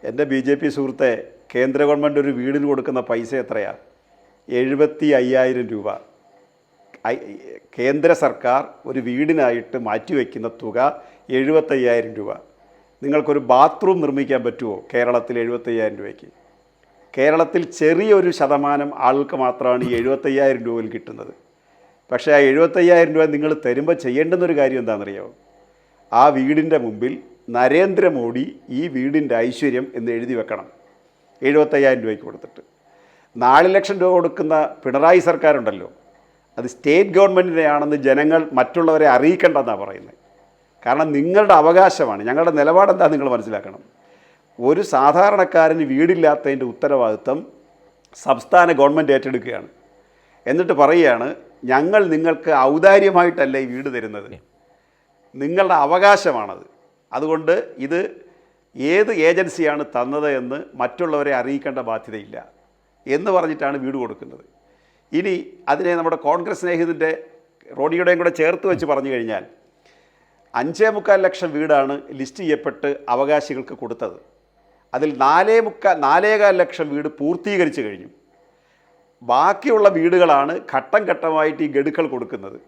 എൻ്റെ BJP സുഹൃത്തെ, കേന്ദ്ര ഗവൺമെൻറ് ഒരു വീടിന് കൊടുക്കുന്ന പൈസ എത്രയാണ്? 75,000 രൂപ. കേന്ദ്ര സർക്കാർ ഒരു വീടിനായിട്ട് മാറ്റിവെക്കുന്ന തുക 75,000 രൂപ. നിങ്ങൾക്കൊരു ബാത്റൂം നിർമ്മിക്കാൻ പറ്റുമോ കേരളത്തിൽ 75,000 രൂപയ്ക്ക്? കേരളത്തിൽ ചെറിയൊരു ശതമാനം ആൾക്ക് മാത്രമാണ് ഈ 75,000 രൂപയിൽ കിട്ടുന്നത്. പക്ഷേ ആ 75,000 രൂപ നിങ്ങൾ തരുമ്പോൾ ചെയ്യേണ്ടുന്നൊരു കാര്യം എന്താണെന്നറിയാമോ? ആ വീടിൻ്റെ മുമ്പിൽ നരേന്ദ്രമോദി ഈ വീടിൻ്റെ ഐശ്വര്യം എന്ന് എഴുതി വെക്കണം. 75,000 രൂപയ്ക്ക് കൊടുത്തിട്ട് 4 ലക്ഷം രൂപ കൊടുക്കുന്ന പിണറായി സർക്കാരുണ്ടല്ലോ, അത് സ്റ്റേറ്റ് ഗവൺമെൻറ്റിനെയാണെന്ന് ജനങ്ങൾ മറ്റുള്ളവരെ അറിയിക്കേണ്ടെന്നാണ് പറയുന്നത്. കാരണം നിങ്ങളുടെ അവകാശമാണ്. ഞങ്ങളുടെ നിലപാടെന്താ നിങ്ങൾ മനസ്സിലാക്കണം. ഒരു സാധാരണക്കാരന് വീടില്ലാത്തതിൻ്റെ ഉത്തരവാദിത്വം സംസ്ഥാന ഗവൺമെൻറ് ഏറ്റെടുക്കുകയാണ്. എന്നിട്ട് പറയുകയാണ്, ഞങ്ങൾ നിങ്ങൾക്ക് ഔദാര്യമായിട്ടല്ല ഈ വീട് തരുന്നത്, നിങ്ങളുടെ അവകാശമാണത്. അതുകൊണ്ട് ഇത് ഏത് ഏജൻസിയാണ് തന്നത് എന്ന് മറ്റുള്ളവരെ അറിയിക്കേണ്ട ബാധ്യതയില്ല എന്ന് പറഞ്ഞിട്ടാണ് വീട് കൊടുക്കുന്നത്. ഇനി അതിനെ നമ്മുടെ കോൺഗ്രസ് സ്നേഹിതൻ്റെ റോഡിയുടെയും കൂടെ ചേർത്ത് വെച്ച് പറഞ്ഞു കഴിഞ്ഞാൽ 5.25 ലക്ഷം വീടാണ് ലിസ്റ്റ് ചെയ്യപ്പെട്ട് അവകാശികൾക്ക് കൊടുത്തത്. അതിൽ 4.25 ലക്ഷം വീട് പൂർത്തീകരിച്ച് കഴിഞ്ഞു. ബാക്കിയുള്ള വീടുകളാണ് ഘട്ടം ഘട്ടമായിട്ട് ഈ ഗഡുക്കൾ കൊടുക്കുന്നത്.